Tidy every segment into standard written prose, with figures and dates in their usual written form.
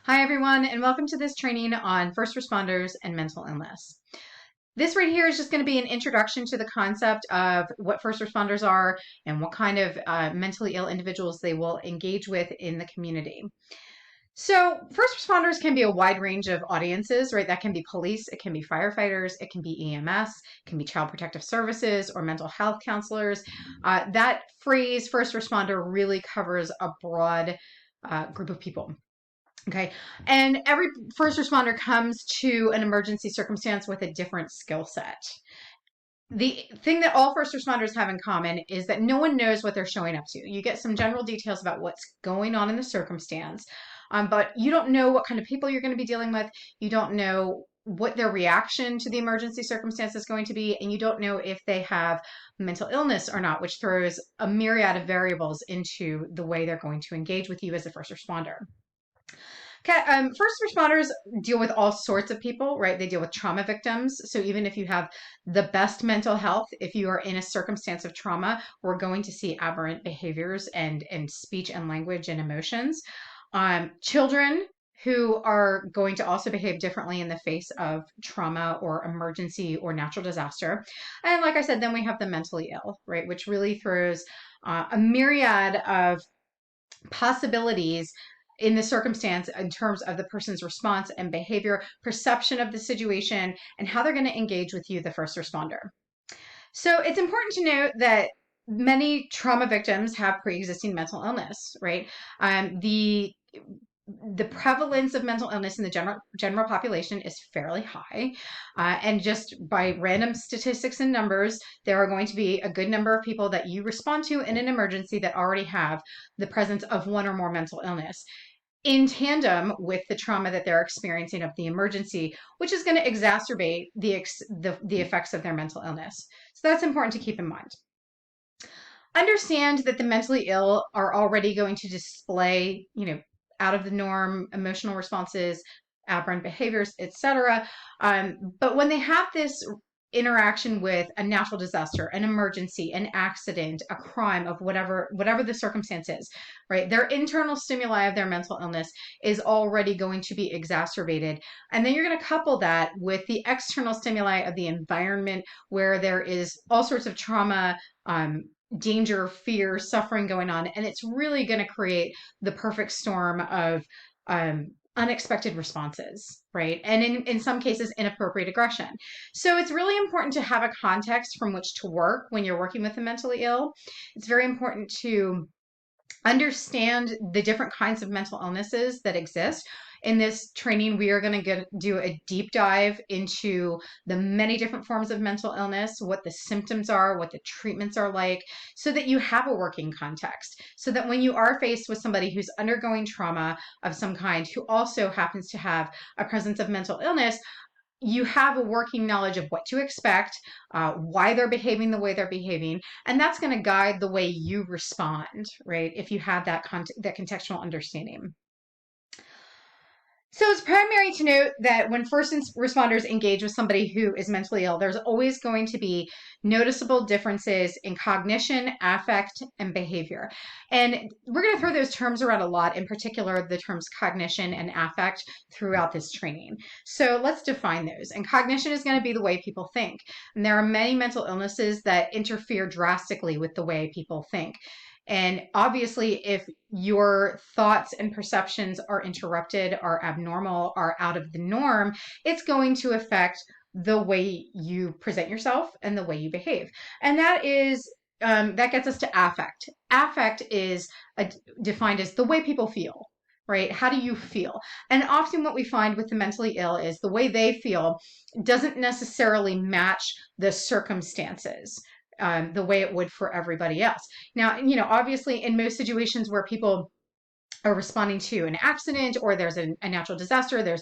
Hi, everyone, and welcome to this training on first responders and mental illness. This right here is just going to be an introduction to the concept of what first responders are and what kind of mentally ill individuals they will engage with in the community. So first responders can be a wide range of audiences, right? That can be police, it can be firefighters, it can be EMS, it can be child protective services or mental health counselors. That phrase first responder really covers a broad group of people. Okay. And every first responder comes to an emergency circumstance with a different skill set. The thing that all first responders have in common is that no one knows what they're showing up to. You get some general details about what's going on in the circumstance, but you don't know what kind of people you're going to be dealing with. You don't know what their reaction to the emergency circumstance is going to be, and you don't know if they have mental illness or not, which throws a myriad of variables into the way they're going to engage with you as a first responder. Okay, first responders deal with all sorts of people, right? They deal with trauma victims. So even if you have the best mental health, if you are in a circumstance of trauma, we're going to see aberrant behaviors and speech and language and emotions. Children who are going to also behave differently in the face of trauma or emergency or natural disaster. And like I said, then we have the mentally ill, right? Which really throws a myriad of possibilities in the circumstance in terms of the person's response and behavior, perception of the situation, and how they're going to engage with you, the first responder. So it's important to note that many trauma victims have pre-existing mental illness, right? The prevalence of mental illness in the general population is fairly high. And just by random statistics and numbers, there are going to be a good number of people that you respond to in an emergency that already have the presence of one or more mental illness in tandem with the trauma that they're experiencing of the emergency, which is going to exacerbate the effects of their mental illness. So that's important to keep in mind. Understand that the mentally ill are already going to display, out of the norm emotional responses, aberrant behaviors, etc. But when they have this interaction with a natural disaster, an emergency, an accident, a crime of whatever the circumstance is, right? Their internal stimuli of their mental illness is already going to be exacerbated. And then you're going to couple that with the external stimuli of the environment where there is all sorts of trauma, danger, fear, suffering going on. And it's really going to create the perfect storm of unexpected responses, right? And in some cases, inappropriate aggression. So it's really important to have a context from which to work when you're working with the mentally ill. It's very important to understand the different kinds of mental illnesses that exist. In this training, we are going to do a deep dive into the many different forms of mental illness, what the symptoms are, what the treatments are like, so that you have a working context. So that when you are faced with somebody who's undergoing trauma of some kind, who also happens to have a presence of mental illness, you have a working knowledge of what to expect, why they're behaving the way they're behaving, and that's going to guide the way you respond, right? If you have that contextual understanding. So it's primary to note that when first responders engage with somebody who is mentally ill, there's always going to be noticeable differences in cognition, affect, and behavior. And we're going to throw those terms around a lot, in particular the terms cognition and affect throughout this training. So let's define those. And cognition is going to be the way people think. And there are many mental illnesses that interfere drastically with the way people think. And obviously, if your thoughts and perceptions are interrupted, are abnormal, are out of the norm, it's going to affect the way you present yourself and the way you behave. And that gets us to affect. Affect is defined as the way people feel. Right? How do you feel? And often what we find with the mentally ill is the way they feel doesn't necessarily match the circumstances the way it would for everybody else. Now, obviously in most situations where people are responding to an accident or there's a natural disaster, there's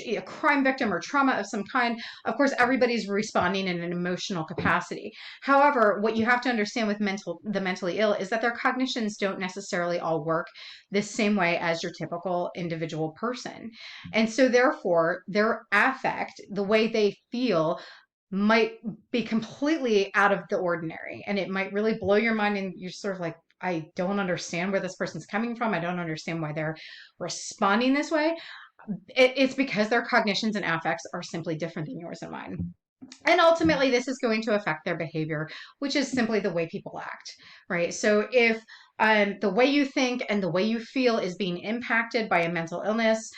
a crime victim or trauma of some kind, of course, everybody's responding in an emotional capacity. However, what you have to understand with the mentally ill is that their cognitions don't necessarily all work the same way as your typical individual person. And so therefore, their affect, the way they feel, might be completely out of the ordinary, and it might really blow your mind, and you're sort of like, I don't understand where this person's coming from. I don't understand why they're responding this way. It's because their cognitions and affects are simply different than yours and mine. And ultimately, this is going to affect their behavior, which is simply the way people act, right? So if the way you think and the way you feel is being impacted by a mental illness,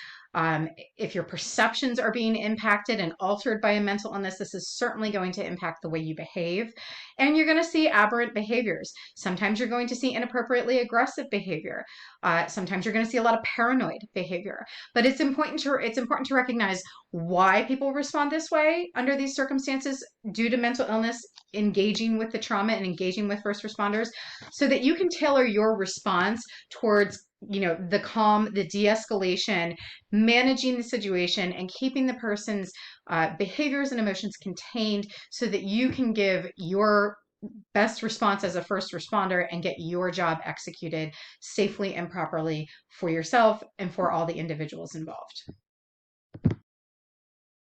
if your perceptions are being impacted and altered by a mental illness, this is certainly going to impact the way you behave. And you're going to see aberrant behaviors. Sometimes you're going to see inappropriately aggressive behavior. Sometimes you're going to see a lot of paranoid behavior. But it's important to recognize why people respond this way under these circumstances due to mental illness, engaging with the trauma and engaging with first responders, so that you can tailor your response towards the calm, the de-escalation, managing the situation, and keeping the person's behaviors and emotions contained so that you can give your best response as a first responder and get your job executed safely and properly for yourself and for all the individuals involved.